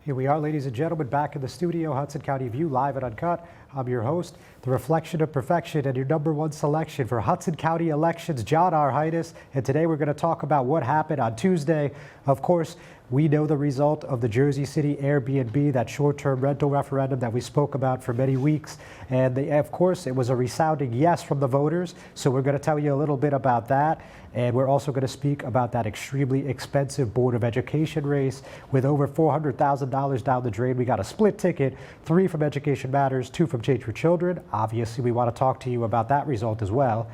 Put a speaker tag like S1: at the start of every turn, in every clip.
S1: Here we are, ladies and gentlemen, back in the studio, Hudson County View, live and uncut. I'm your host, the reflection of perfection, and your number one selection for Hudson County elections, John Arhitis. And today we're going to talk about what happened on Tuesday. Of course, we know the result of the Jersey City Airbnb, that short-term rental referendum that we spoke about for many weeks. And of course, it was a resounding yes from the voters. So we're going to tell you a little bit about that. And we're also going to speak about that extremely expensive Board of Education race with over $400,000 down the drain. We got a split ticket, 3 from Education Matters, 2 from Change for Children. Obviously, we want to talk to you about that result as well.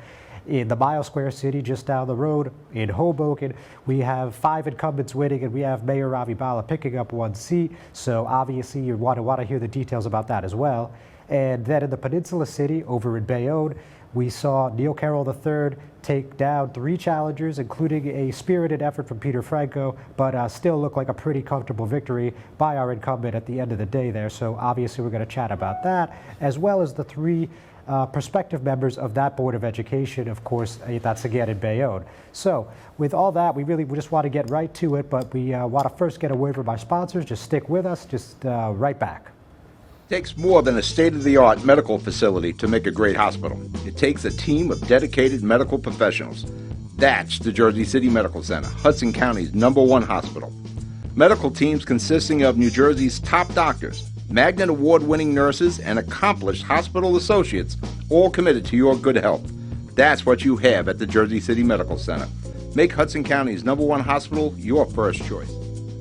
S1: In the Mile Square City, just down the road in Hoboken, we have 5 incumbents winning, and we have Mayor Ravi Bala picking up 1 seat. So obviously, you want to hear the details about that as well. And then in the Peninsula City, over in Bayonne, we saw Neil Carroll III take down 3 challengers, including a spirited effort from Peter Franco, but still looked like a pretty comfortable victory by our incumbent at the end of the day there. So obviously, we're going to chat about that, as well as the 3 prospective members of that Board of Education. Of course, that's again in Bayonne. So with all that, we just want to get right to it, but we want to first get a word from our sponsors. Just stick with us, just right back.
S2: It takes more than a state-of-the-art medical facility to make a great hospital. It takes a team of dedicated medical professionals. That's the Jersey City Medical Center, Hudson County's #1 hospital. Medical teams consisting of New Jersey's top doctors, Magnet Award-winning nurses, and accomplished hospital associates, all committed to your good health. That's what you have at the Jersey City Medical Center. Make Hudson County's #1 hospital your first choice.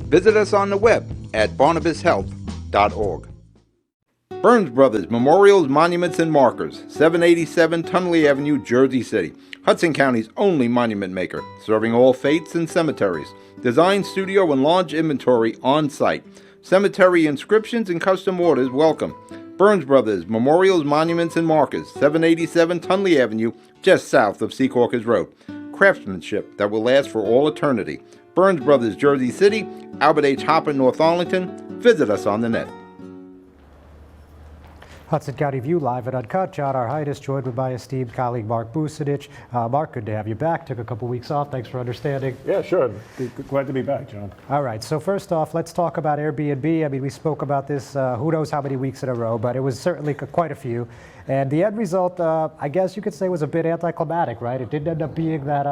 S2: Visit us on the web at barnabashealth.org. Burns Brothers Memorials, Monuments, and Markers, 787 Tunley Avenue, Jersey City. Hudson County's only monument maker, serving all faiths and cemeteries. Design, studio, and large inventory on site. Cemetery inscriptions and custom orders welcome. Burns Brothers Memorials, Monuments, and Markers, 787 Tunley Avenue, just south of Secaucus Road. Craftsmanship that will last for all eternity. Burns Brothers, Jersey City, Albert H. Hopper, North Arlington. Visit us on the net.
S1: Hudson County View, live and uncut. John Arhitis, joined with my esteemed colleague Mark Bucinich. Mark, good to have you back. Took a couple weeks off. Thanks for understanding.
S3: Yeah, sure. Glad to be back, John.
S1: All right. So first off, let's talk about Airbnb. I mean, we spoke about this who knows how many weeks in a row, but it was certainly quite a few. And the end result, I guess you could say, was a bit anticlimactic, right? It didn't end up being that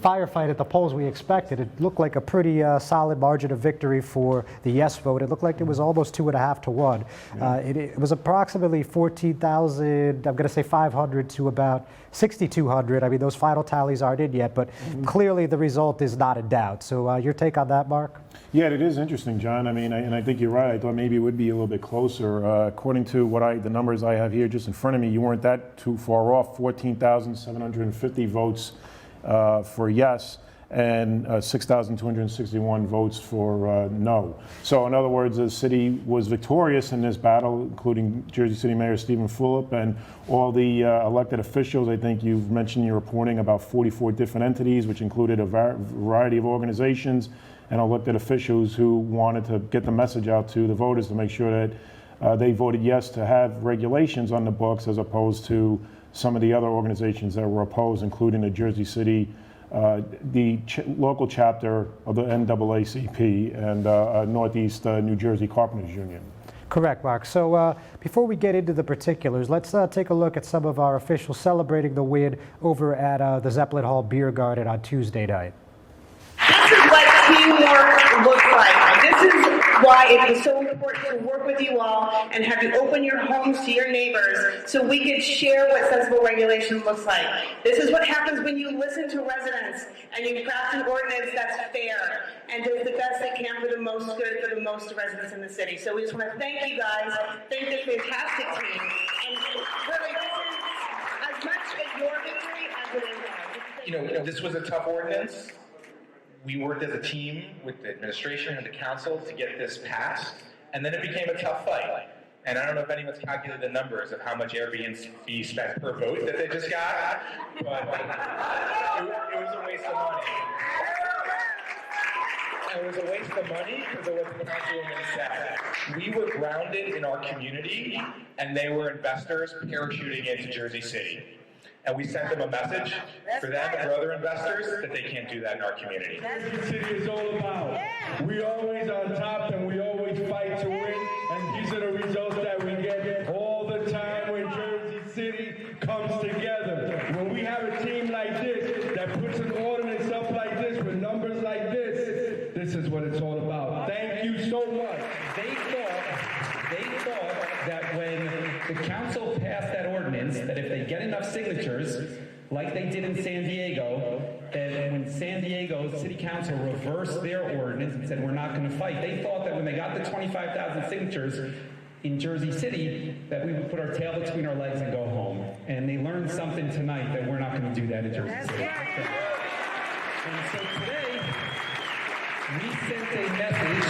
S1: firefight at the polls we expected. It looked like a pretty solid margin of victory for the yes vote. It looked like it was almost 2.5 to 1. It was approximately 14,000, I'm going to say 500 to about 6,200. I mean, those final tallies aren't in yet, but clearly the result is not in doubt. So your take on that, Mark?
S3: Yeah, it is interesting, John. I mean, and I think you're right. I thought maybe it would be a little bit closer. According to the numbers I have here just in front of me, you weren't that too far off. 14,750 votes for yes, and 6,261 votes for no. So in other words, the city was victorious in this battle, including Jersey City Mayor Stephen Fulop and all the elected officials. I think you've mentioned in your reporting about 44 different entities, which included a variety of organizations and elected officials who wanted to get the message out to the voters to make sure that they voted yes to have regulations on the books, as opposed to some of the other organizations that were opposed, including the Jersey City, the local chapter of the NAACP, and Northeast New Jersey Carpenters Union.
S1: Correct, Mark. So before we get into the particulars, let's take a look at some of our officials celebrating the win over at the Zeppelin Hall Beer Garden on Tuesday night.
S4: This is what teamwork looks like. This is why it is so important to work with you all and have you open your homes to your neighbors so we can share what sensible regulation looks like. This is what happens when you listen to residents and you craft an ordinance that's fair and does the best it can for the most good for the most residents in the city. So we just want to thank you guys, thank this fantastic team, and really this is as much as your victory as it is ours.
S5: You know, this was a tough ordinance. We worked as a team with the administration and the council to get this passed, and then it became a tough fight. And I don't know if anyone's calculated the numbers of how much Airbnb spent per vote that they just got, but it was a waste of money. It was a waste of money because of what the councilwoman said. We were grounded in our community, and they were investors parachuting into Jersey City. And we sent them a message for them and for other investors that they can't do that in our community.
S6: Jersey City is all about. We always on top and we always fight fight to win, and these are the results that we get all the time when Jersey City comes together. When we have a team like this that puts an ordinance up like this with numbers like this is what it's all about. Thank you so much.
S7: They thought that when the council passed that ordinance, that if they get enough signatures, like they did in San Diego, that when San Diego City Council reversed their ordinance and said we're not going to fight, they thought that when they got the 25,000 signatures in Jersey City, that we would put our tail between our legs and go home. And they learned something tonight that we're not going to do that in Jersey City. And so today, we sent a message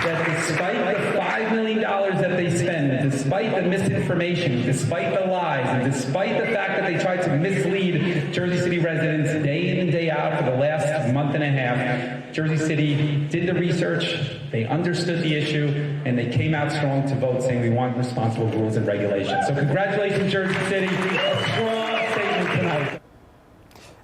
S7: that despite the $5 million that they spend, despite the misinformation, despite the lies, and despite the fact that they tried to mislead Jersey City residents day in and day out for the last month and a half, Jersey City did the research, they understood the issue, and they came out strong to vote saying we want responsible rules and regulations. So congratulations, Jersey City. A strong statement tonight.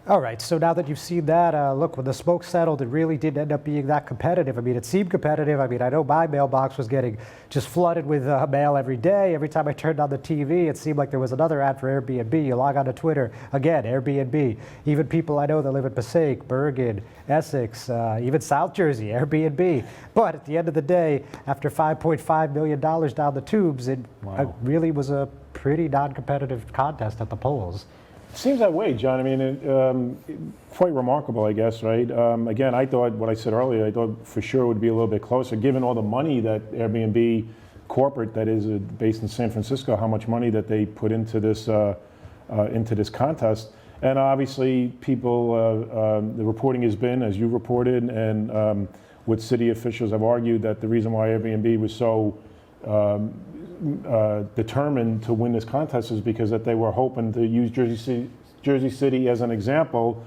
S1: All right, so now that you've seen that, look, when the smoke settled, it really didn't end up being that competitive. I mean, it seemed competitive. I mean, I know my mailbox was getting just flooded with mail every day. Every time I turned on the TV, it seemed like there was another ad for Airbnb. You log on to Twitter, again, Airbnb. Even people I know that live in Passaic, Bergen, Essex, even South Jersey, Airbnb. But at the end of the day, after $5.5 million down the tubes, it really was a pretty non-competitive contest at the polls.
S3: Seems that way, John. I mean, quite remarkable, I guess, right? Again, I thought what I said earlier, I thought for sure it would be a little bit closer, given all the money that Airbnb corporate that is based in San Francisco, how much money that they put into this contest. And obviously, people, the reporting has been, as you reported, and what city officials have argued that the reason why Airbnb was so determined to win this contest is because that they were hoping to use Jersey City as an example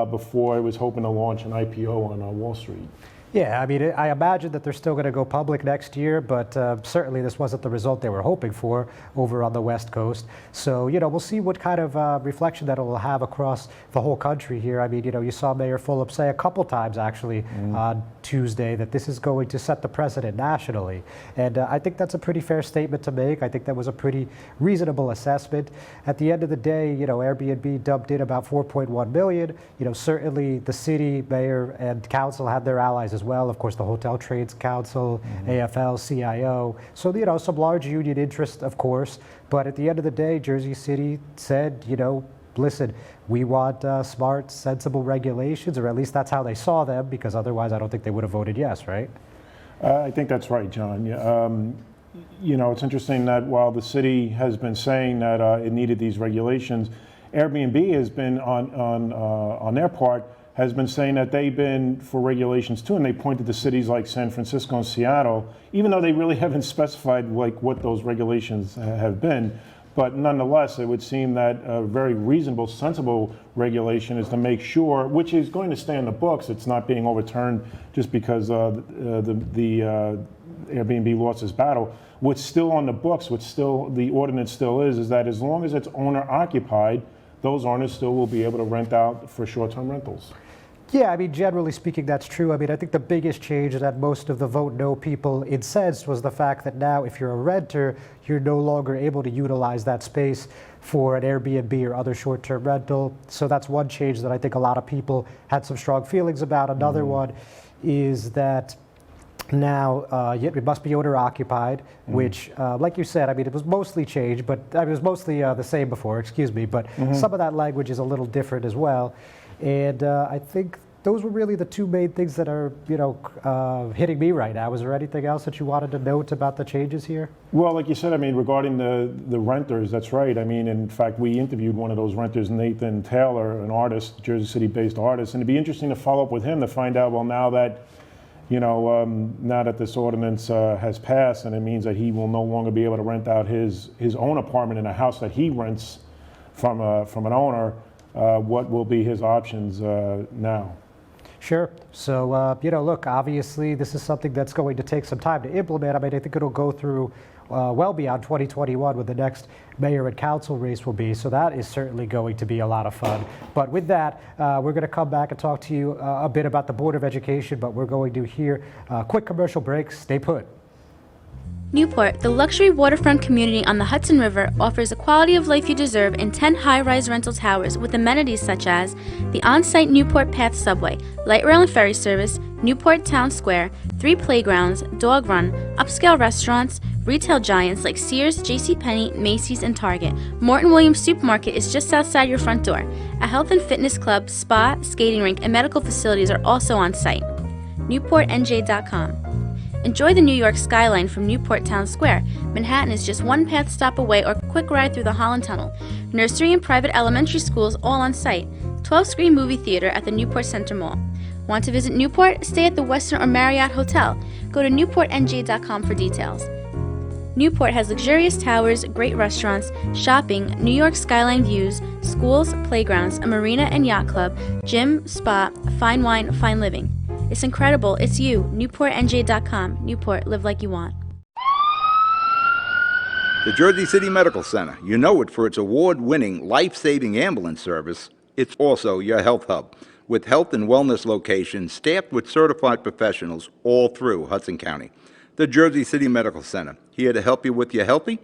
S3: before it was hoping to launch an IPO on Wall Street.
S1: Yeah, I mean, I imagine that they're still going to go public next year, but certainly this wasn't the result they were hoping for over on the West Coast. So, you know, we'll see what kind of reflection that it will have across the whole country here. I mean, you know, you saw Mayor Fulop say a couple times actually on Tuesday that this is going to set the precedent nationally. And I think that's a pretty fair statement to make. I think that was a pretty reasonable assessment. At the end of the day, you know, Airbnb dumped in about $4.1 million. You know, certainly the city, mayor, and council had their allies as well. Of course, the Hotel Trades Council, AFL, CIO. So, you know, some large union interest, of course. But at the end of the day, Jersey City said, you know, listen, we want smart, sensible regulations, or at least that's how they saw them, because otherwise I don't think they would have voted yes, right?
S3: I think that's right, John. You know, it's interesting that while the city has been saying that it needed these regulations, Airbnb has been on their part has been saying that they've been for regulations too, and they pointed to cities like San Francisco and Seattle, even though they really haven't specified like what those regulations have been. But nonetheless, it would seem that a very reasonable, sensible regulation is to make sure, which is going to stay in the books, it's not being overturned just because the Airbnb lost its battle. What's still on the books, what's still the ordinance still is that as long as it's owner occupied, those owners still will be able to rent out for short-term rentals.
S1: Yeah, I mean, generally speaking, that's true. I mean, I think the biggest change that most of the vote no people incensed was the fact that now if you're a renter, you're no longer able to utilize that space for an Airbnb or other short-term rental. So that's one change that I think a lot of people had some strong feelings about. Another one is that now it must be owner occupied, which, like you said, I mean, it was mostly changed, but I mean, it was mostly the same before, excuse me, but some of that language is a little different as well. And I think those were really the two main things that are, you know, hitting me right now. Was there anything else that you wanted to note about the changes here?
S3: Well, like you said, I mean, regarding the renters, that's right. I mean, in fact, we interviewed one of those renters, Nathan Taylor, an artist, Jersey City-based artist, and it'd be interesting to follow up with him to find out, well, now that, you know, now that this ordinance has passed, and it means that he will no longer be able to rent out his own apartment in a house that he rents from an owner, what will be his options now?
S1: Sure. So, you know, look, obviously this is something that's going to take some time to implement. I mean, I think it'll go through well beyond 2021 when the next mayor and council race will be. So that is certainly going to be a lot of fun. But with that, we're going to come back and talk to you a bit about the Board of Education, but we're going to hear a quick commercial break. Stay put.
S8: Newport, the luxury waterfront community on the Hudson River, offers a quality of life you deserve in 10 high-rise rental towers with amenities such as the on-site Newport Path subway, light rail and ferry service, Newport Town Square, 3 playgrounds, dog run, upscale restaurants, retail giants like Sears, JCPenney, Macy's, and Target. Morton Williams Supermarket is just outside your front door. A health and fitness club, spa, skating rink, and medical facilities are also on site. NewportNJ.com. Enjoy the New York skyline from Newport Town Square. Manhattan is just one path stop away or quick ride through the Holland Tunnel. Nursery and private elementary schools all on site. 12-screen movie theater at the Newport Center Mall. Want to visit Newport? Stay at the Westin or Marriott Hotel. Go to NewportNJ.com for details. Newport has luxurious towers, great restaurants, shopping, New York skyline views, schools, playgrounds, a marina and yacht club, gym, spa, fine wine, fine living. It's incredible. It's you. NewportNJ.com. Newport. Live like you want.
S2: The Jersey City Medical Center. You know it for its award-winning, life-saving ambulance service. It's also your health hub, with health and wellness locations staffed with certified professionals all through Hudson County. The Jersey City Medical Center. Here to help you with your healthy,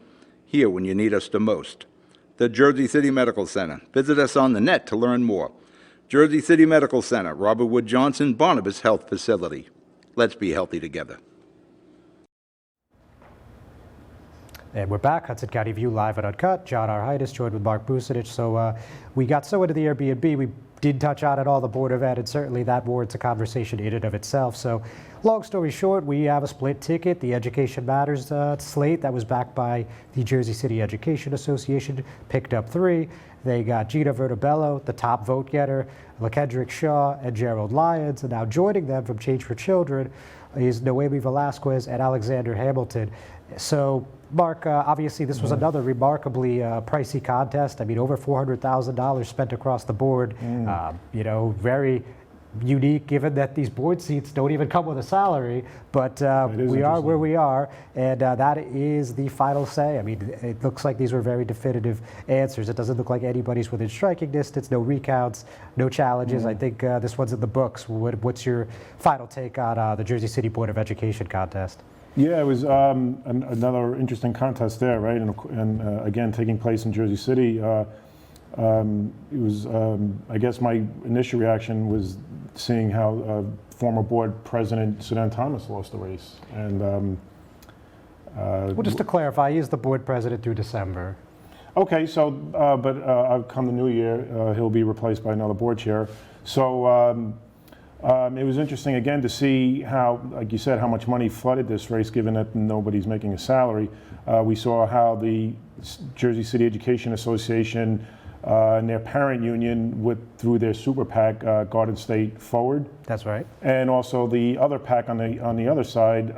S2: here when you need us the most. The Jersey City Medical Center. Visit us on the net to learn more. Jersey City Medical Center, Robert Wood Johnson, Barnabas Health Facility. Let's be healthy together.
S1: And we're back, Hudson County View live at Uncut. John Arhitis joined with Mark Bucinich. So we got so into the Airbnb, we did touch on it all, the Board of Ed, and certainly that warrants a conversation in and of itself. So long story short, we have a split ticket, the Education Matters slate that was backed by the Jersey City Education Association, picked up 3. They got Gina Vertibello, the top vote getter, LaKendrick Shaw, and Gerald Lyons. And now joining them from Change for Children is Noemi Velasquez and Alexander Hamilton. So, Mark, obviously this was another remarkably pricey contest. I mean, over $400,000 spent across the board. You know, very unique given that these board seats don't even come with a salary, but we are where we are, and that is the final say. I mean, it looks like these were very definitive answers. It doesn't look like anybody's within striking distance, no recounts, no challenges. I think this one's in the books. What's your final take on the Jersey City Board of Education contest?
S3: Yeah, it was another interesting contest there, right? And again, taking place in Jersey City. It was, I guess my initial reaction was seeing how former board president Sudan Thomas lost the race. And
S1: well, just to clarify, he is the board president through December.
S3: Okay, so, but come the new year, he'll be replaced by another board chair. So it was interesting again to see how, like you said, how much money flooded this race, given that nobody's making a salary. We saw how the Jersey City Education Association and their parent union, through their super PAC, Garden State Forward.
S1: That's right.
S3: And also the other PAC on the other side,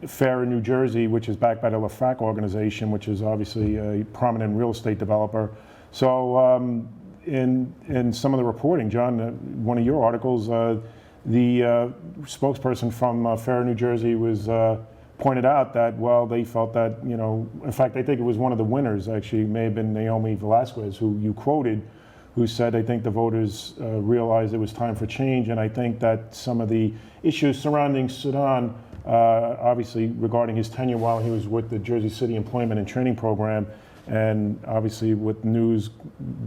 S3: Fair in New Jersey, which is backed by the LaFrac organization, which is obviously a prominent real estate developer. So in some of the reporting, John, one of your articles, the spokesperson from Fair in New Jersey was pointed out that, well, they felt that, you know, in fact, I think it was one of the winners, actually, may have been Naomi Velasquez, who you quoted, who said, I think the voters realized it was time for change, and I think that some of the issues surrounding Sudan, obviously regarding his tenure while he was with the Jersey City Employment and Training Program, and obviously with news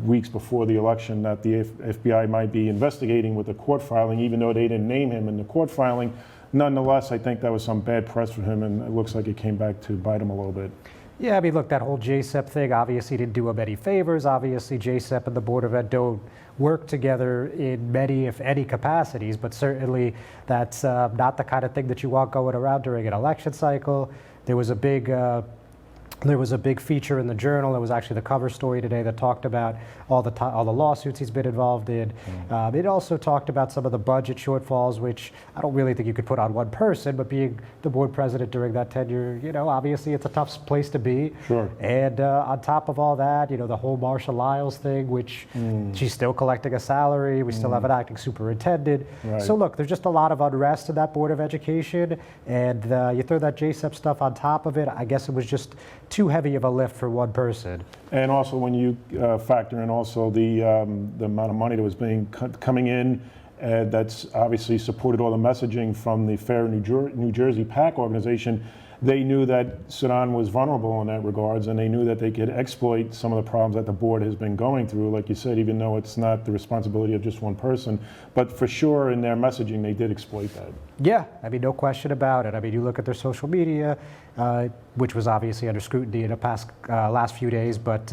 S3: weeks before the election that the FBI might be investigating with a court filing, even though they didn't name him in the court filing. Nonetheless, I think that was some bad press for him, and it looks like it came back to bite him a little bit.
S1: Yeah, I mean, look, that whole JSEP thing obviously didn't do him any favors. Obviously, JSEP and the Board of Ed don't work together in many, if any, capacities, but certainly that's not the kind of thing that you want going around during an election cycle. There was a big feature in the Journal. It was actually the cover story today that talked about all the lawsuits he's been involved in. It also talked about some of the budget shortfalls, which I don't really think you could put on one person, but being the board president during that tenure, you know, obviously it's a tough place to be.
S3: Sure.
S1: And on top of all that, you know, the whole Marsha Lyles thing, which she's still collecting a salary. We still have an acting superintendent.
S3: Right.
S1: So look, there's just a lot of unrest in that Board of Education, and you throw that JSEP stuff on top of it, I guess it was just too heavy of a lift for one person.
S3: And also when you factor in also the amount of money that was coming in, that's obviously supported all the messaging from the Fair New Jersey PAC organization. they knew that Sudan was vulnerable in that regards, and they knew that they could exploit some of the problems that the board has been going through, like you said, even though it's not the responsibility of just one person. But for sure, in their messaging, they did exploit that.
S1: Yeah, I mean, no question about it. I mean, you look at their social media, which was obviously under scrutiny in the last few days, but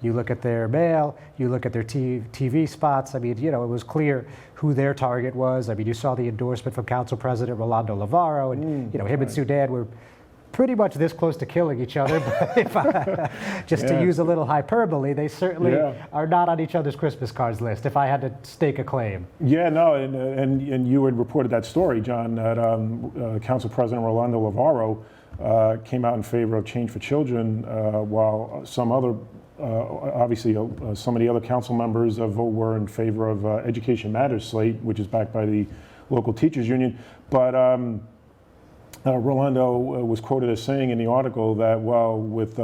S1: you look at their mail, you look at their TV spots. I mean, you know, it was clear who their target was. I mean, you saw the endorsement from Council President Rolando Lavaro, and you know, him and Sudan were pretty much this close to killing each other. But if just to use a little hyperbole, they certainly are not on each other's Christmas cards list, if I had to stake a claim.
S3: Yeah, no, and you had reported that story, John, that Council President Rolando Lavaro came out in favor of Change for Children, while some other, obviously some of the other council members were in favor of Education Matters slate, which is backed by the local teachers union. But Rolando was quoted as saying in the article that, well, with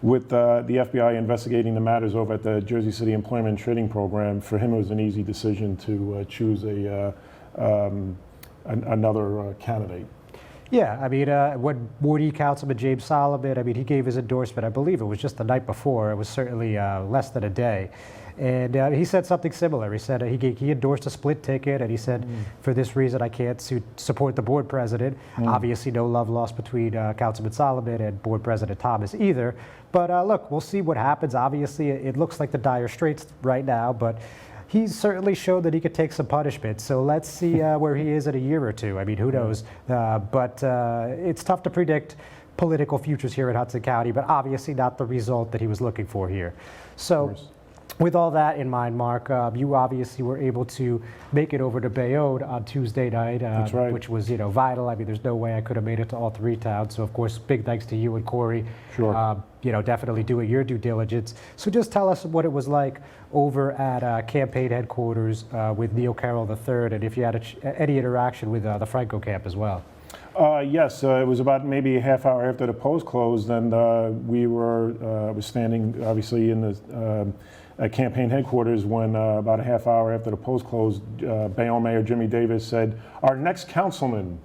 S3: with the FBI investigating the matters over at the Jersey City Employment and Trading Program, for him it was an easy decision to choose another candidate.
S1: Yeah, I mean, when Woody Councilman James Solomon, I mean, he gave his endorsement, I believe it was just the night before. It was certainly less than a day. And he said something similar. He said he endorsed a split ticket, and he said, for this reason, I can't support the board president. Obviously, no love lost between Councilman Solomon and board president Thomas either. But look, we'll see what happens. Obviously, it looks like the dire straits right now, but he's certainly shown that he could take some punishment. So let's see where he is in a year or two. I mean, who knows? But it's tough to predict political futures here in Hudson County, but obviously not the result that he was looking for here. So with all that in mind, Mark, you obviously were able to make it over to Bayonne on Tuesday night,
S3: That's right.
S1: which was, you know, vital. I mean, there's no way I could have made it to all three towns. So, of course, big thanks to you and Corey.
S3: Sure.
S1: You know, definitely doing your due diligence. So just tell us what it was like over at campaign headquarters with Neil Carroll III, and if you had any interaction with the Franco camp as well.
S3: Yes, it was about maybe a half hour after the polls closed, and we were was standing obviously in the campaign headquarters when about a half hour after the polls closed, Bayonne Mayor Jimmy Davis said, "Our next councilman,"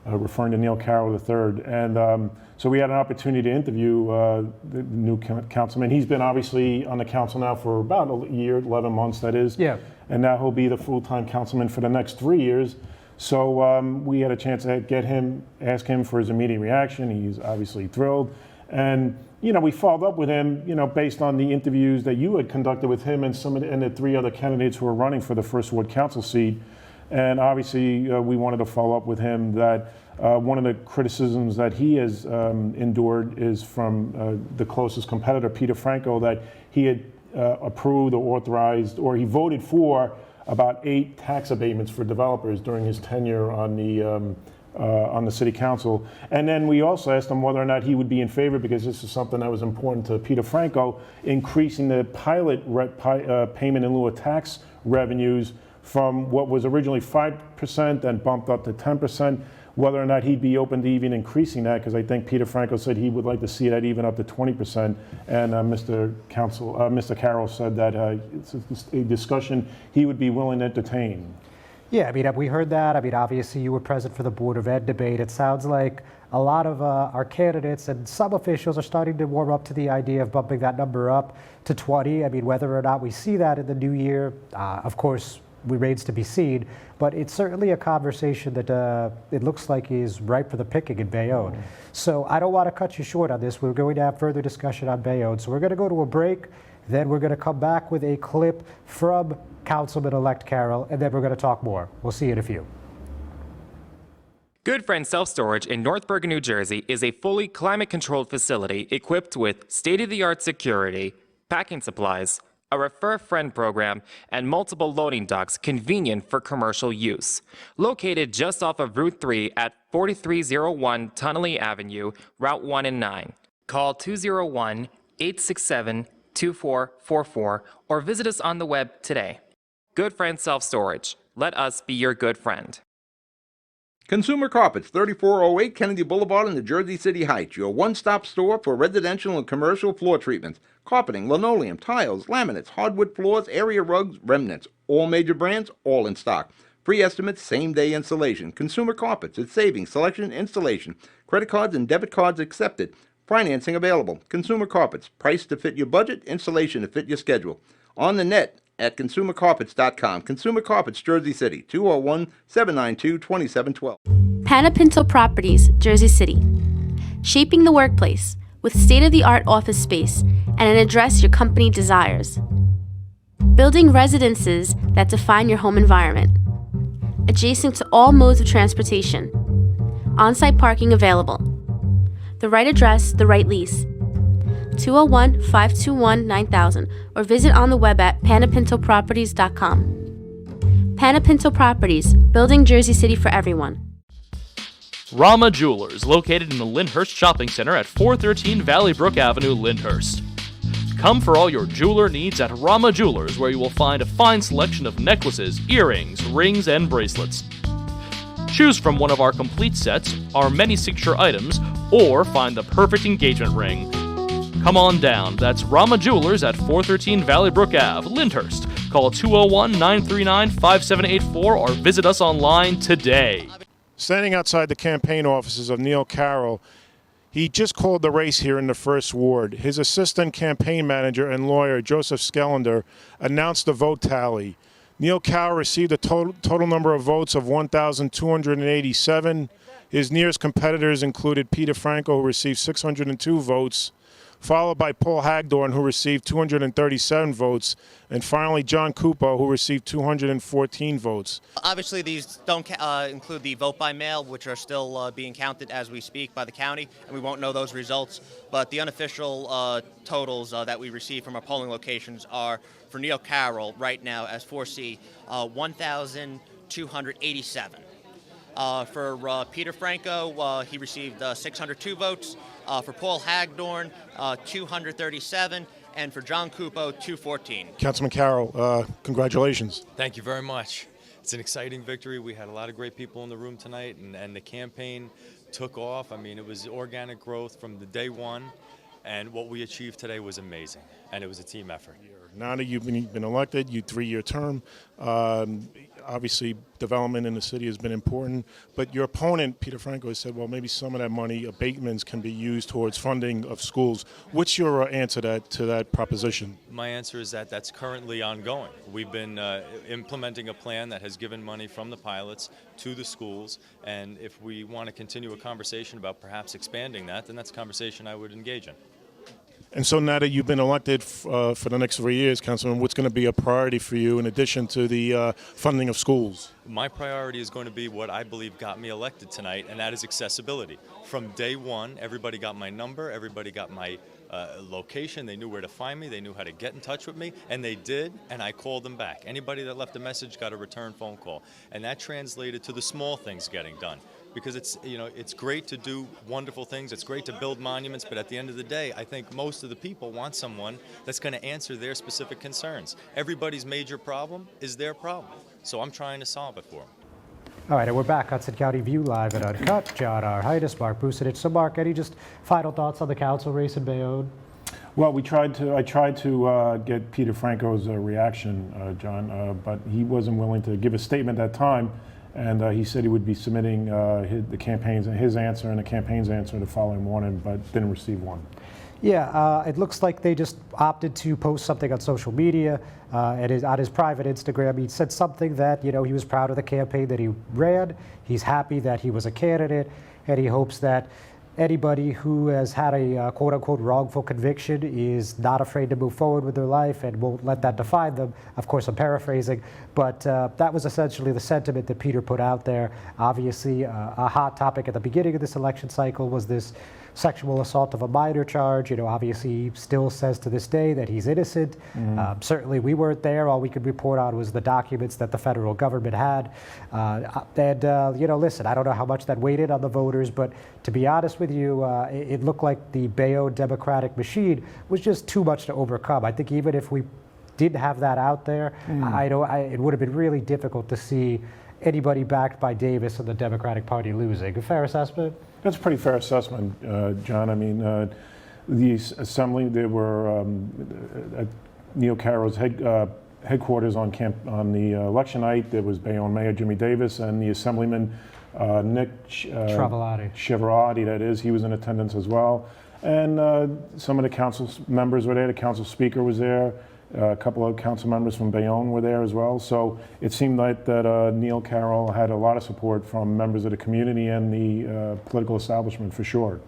S3: referring to Neil Carroll III, and so we had an opportunity to interview the new councilman. He's been obviously on the council now for about a year, 11 months, that is. Yeah. And now he'll be the full-time councilman for the next 3 years. So we had a chance to ask him for his immediate reaction. He's obviously thrilled. And, you know, we followed up with him, you know, based on the interviews that you had conducted with him and and the three other candidates who were running for the First Ward Council seat. And obviously we wanted to follow up with him that one of the criticisms that he has endured is from the closest competitor, Peter Franco, that he had approved or authorized, or he voted for about 8 tax abatements for developers during his tenure on the city council. And then we also asked him whether or not he would be in favor, because this is something that was important to Peter Franco, increasing the pilot payment in lieu of tax revenues from what was originally 5% and bumped up to 10%, whether or not he'd be open to even increasing that, because I think Peter Franco said he would like to see that even up to 20%. And Mr. Carroll said that it's a discussion he would be willing to entertain.
S1: Yeah, I mean, we heard that. I mean, obviously you were present for the Board of Ed debate. It sounds like a lot of our candidates and some officials are starting to warm up to the idea of bumping that number up to 20. I mean, whether or not we see that in the new year, of course, remains to be seen, but it's certainly a conversation that it looks like is ripe for the picking in Bayonne. So I don't want to cut you short on this. We're going to have further discussion on Bayonne. So we're going to go to a break, then we're going to come back with a clip from Councilman-elect Carroll, and then we're going to talk more. We'll see you in a few.
S9: Good Friend Self-Storage in North Bergen, New Jersey is a fully climate-controlled facility equipped with state-of-the-art security, packing supplies, a Refer a Friend program, and multiple loading docks convenient for commercial use. Located just off of Route 3 at 4301 Tunnelly Avenue, Route 1 and 9. Call 201-867-2444 or visit us on the web today. Good Friend Self-Storage. Let us be your good friend.
S2: Consumer Carpets, 3408 Kennedy Boulevard in the Jersey City Heights, your one-stop store for residential and commercial floor treatments, carpeting, linoleum, tiles, laminates, hardwood floors, area rugs, remnants, all major brands, all in stock. Free estimates, same-day installation. Consumer Carpets, it's savings, selection, installation. Credit cards and debit cards accepted. Financing available. Consumer Carpets, price to fit your budget, installation to fit your schedule. On the net at consumercarpets.com. Consumer Carpets, Jersey City, 201-792-2712.
S8: Panapinto Properties, Jersey City. Shaping the workplace with state-of-the-art office space and an address your company desires. Building residences that define your home environment. Adjacent to all modes of transportation. On-site parking available. The right address, the right lease. 201-521-9000 or visit on the web at panapintoproperties.com. Panapinto Properties, building Jersey City for everyone.
S10: Rama Jewelers, located in the Lyndhurst Shopping Center at 413 Valley Brook Avenue, Lyndhurst. Come for all your jeweler needs at Rama Jewelers, where you will find a fine selection of necklaces, earrings, rings, and bracelets. Choose from one of our complete sets, our many signature items, or find the perfect engagement ring. Come on down. That's Rama Jewelers at 413 Valley Brook Ave, Lyndhurst. Call 201-939-5784 or visit us online today.
S3: Standing outside the campaign offices of Neil Carroll, he just called the race here in the First Ward. His assistant campaign manager and lawyer, Joseph Skellender, announced the vote tally. Neil Carroll received a total number of votes of 1,287. His nearest competitors included Peter Franco, who received 602 votes, followed by Paul Hagdorn, who received 237 votes, and finally John Cupo, who received 214 votes.
S11: Obviously, these don't include the vote by mail, which are still being counted as we speak by the county, and we won't know those results. But the unofficial totals that we receive from our polling locations are, for Neil Carroll right now as 4C, 1,287. For Peter Franco, he received 602 votes. For Paul Hagdorn, 237, and for John Cupo, 214.
S3: Councilman Carroll, congratulations.
S12: Thank you very much. It's an exciting victory. We had a lot of great people in the room tonight, and the campaign took off. I mean, it was organic growth from the day one, and what we achieved today was amazing, and it was a team effort.
S3: Now that you've been elected, you 3-year term, obviously development in the city has been important, but your opponent, Peter Franco, has said, well, maybe some of that money, abatements, can be used towards funding of schools. What's your answer to that proposition?
S12: My answer is that that's currently ongoing. We've been implementing a plan that has given money from the pilots to the schools, and if we want to continue a conversation about perhaps expanding that, then that's a conversation I would engage in.
S3: And so now that you've been elected for the next 3 years, Councilman, what's going to be a priority for you in addition to the funding of schools?
S12: My priority is going to be what I believe got me elected tonight, and that is accessibility. From day one, everybody got my number, everybody got my location, they knew where to find me, they knew how to get in touch with me, and they did, and I called them back. Anybody that left a message got a return phone call, and that translated to the small things getting done. Because it's great to do wonderful things, it's great to build monuments, but at the end of the day, I think most of the people want someone that's going to answer their specific concerns. Everybody's major problem is their problem, so I'm trying to solve it for them.
S1: All right, and we're back. Hudson County View live at Uncut. John R. Heidiss, Mark Bucinich. So, Mark, any just final thoughts on the council race in Bayonne?
S3: Well, I tried to get Peter Franco's reaction, John, but he wasn't willing to give a statement at that time. And he said he would be submitting his answer and the campaign's answer the following morning, but didn't receive one.
S1: Yeah, it looks like they just opted to post something on social media. On his private Instagram, he said something that, he was proud of the campaign that he ran. He's happy that he was a candidate, and he hopes that anybody who has had a quote-unquote wrongful conviction is not afraid to move forward with their life and won't let that define them. Of course, I'm paraphrasing, but that was essentially the sentiment that Peter put out there. Obviously, a hot topic at the beginning of this election cycle was this sexual assault of a minor charge. Obviously, he still says to this day that he's innocent. Certainly, we weren't there. All we could report on was the documents that the federal government had. Listen, I don't know how much that weighed on the voters, but to be honest with you, it looked like the Bayonne Democratic machine was just too much to overcome. I think even if we did have that out there, it would have been really difficult to see anybody backed by Davis and the Democratic Party losing. A fair assessment?
S3: That's a pretty fair assessment, John. I mean, the assembly, there were Neil Carroll's headquarters on the election night. There was Bayonne Mayor Jimmy Davis and the Assemblyman Nick Cheverati, that is. He was in attendance as well. And some of the council members were there. The council speaker was there. A couple of council members from Bayonne were there as well. So it seemed like that Neil Carroll had a lot of support from members of the community and the political establishment for sure.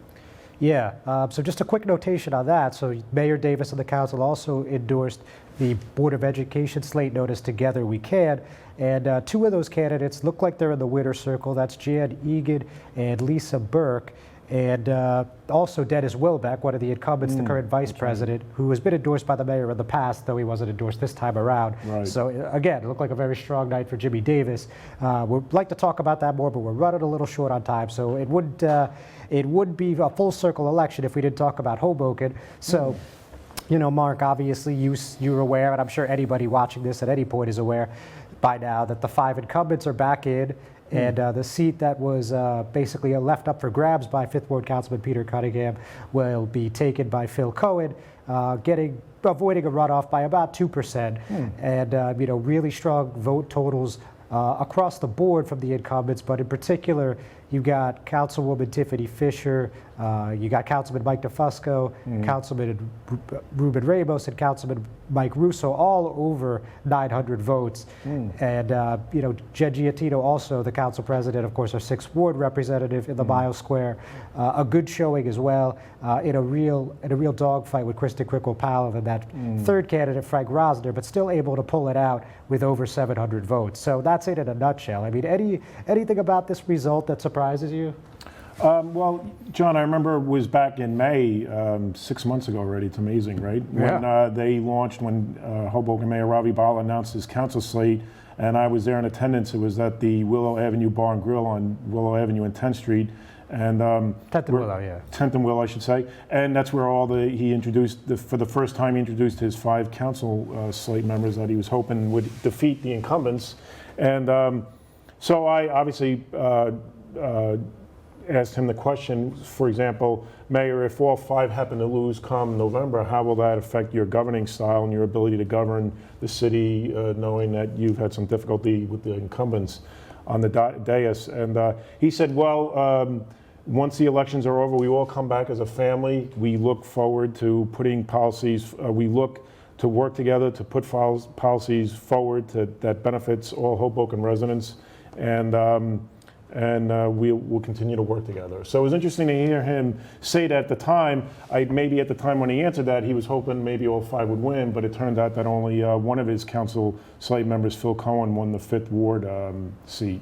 S1: Yeah, so just a quick notation on that. So Mayor Davis and the council also endorsed the Board of Education slate known as Together We Can. And two of those candidates look like they're in the winner's circle. That's Jan Egan and Lisa Burke. And also Dennis Wilbeck, one of the incumbents, the current vice president, who has been endorsed by the mayor in the past, though he wasn't endorsed this time around. Right. So again, it looked like a very strong night for Jimmy Davis. We'd like to talk about that more, but we're running a little short on time. So it would be a full circle election if we didn't talk about Hoboken. So, you know, Mark, obviously you're aware, and I'm sure anybody watching this at any point is aware by now, that the 5 incumbents are back in. And the seat that was basically left up for grabs by 5th Ward Councilman Peter Cunningham will be taken by Phil Cohen, avoiding a runoff by about 2%. And, you know, really strong vote totals across the board from the incumbents, but in particular, you got Councilwoman Tiffany Fisher, you got Councilman Mike DeFusco, Councilman Ruben Ramos, and Councilman Mike Russo, all over 900 votes. And, you know, Jen Giattino, also the council president, of course, our 6th Ward representative in the Biosquare, a good showing as well, in a real dogfight with Kristen Crickle-Powell and that third candidate, Frank Rosner, but still able to pull it out with over 700 votes. So that's it in a nutshell. I mean, anything about this result that surprises you?
S3: Well, John, I remember it was back in May, 6 months ago already. It's amazing, right?
S1: Yeah.
S3: When they launched, when Hoboken Mayor Ravi Bala announced his council slate, and I was there in attendance. It was at the Willow Avenue Bar and Grill on Willow Avenue and 10th Street. And
S1: 10th and Willow, yeah.
S3: 10th and Willow, I should say. And that's where he introduced, for the first time, he introduced his 5 council slate members that he was hoping would defeat the incumbents. And so I obviously asked him the question, for example, Mayor, if all 5 happen to lose come November, how will that affect your governing style and your ability to govern the city, knowing that you've had some difficulty with the incumbents on the dais? And he said, well, once the elections are over, we all come back as a family. We look forward to putting policies, we look to work together to put policies forward that benefits all Hoboken residents. And we'll continue to work together. So it was interesting to hear him say that at the time. Maybe at the time when he answered that, he was hoping maybe all 5 would win, but it turned out that only one of his council slate members, Phil Cohen, won the 5th Ward seat.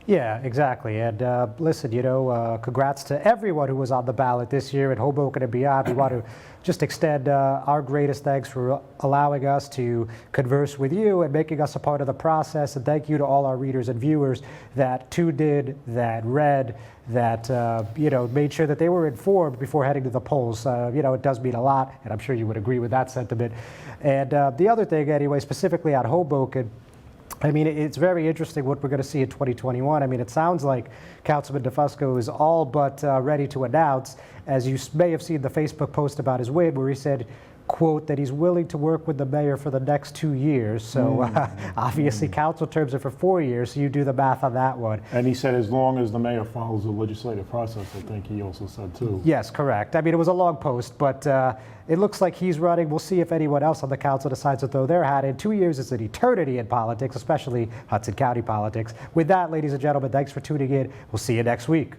S1: Yeah, exactly. And listen, you know, congrats to everyone who was on the ballot this year in Hoboken and beyond. We want to just extend our greatest thanks for allowing us to converse with you and making us a part of the process. And thank you to all our readers and viewers that tuned in, that read, that you know, made sure that they were informed before heading to the polls. You know, it does mean a lot, and I'm sure you would agree with that sentiment. And the other thing, anyway, specifically on Hoboken, I mean, it's very interesting what we're going to see in 2021. I mean, it sounds like Councilman DeFusco is all but ready to announce, as you may have seen the Facebook post about his win, where he said, quote, that he's willing to work with the mayor for the next 2 years. So obviously council terms are for 4 years, so you do the math on that one.
S3: And he said as long as the mayor follows the legislative process, I think he also said too.
S1: Yes, correct. I mean, it was a long post, but it looks like he's running. We'll see if anyone else on the council decides to throw their hat in. 2 years is an eternity in politics, especially Hudson County politics. With that, ladies and gentlemen, thanks for tuning in. We'll see you next week.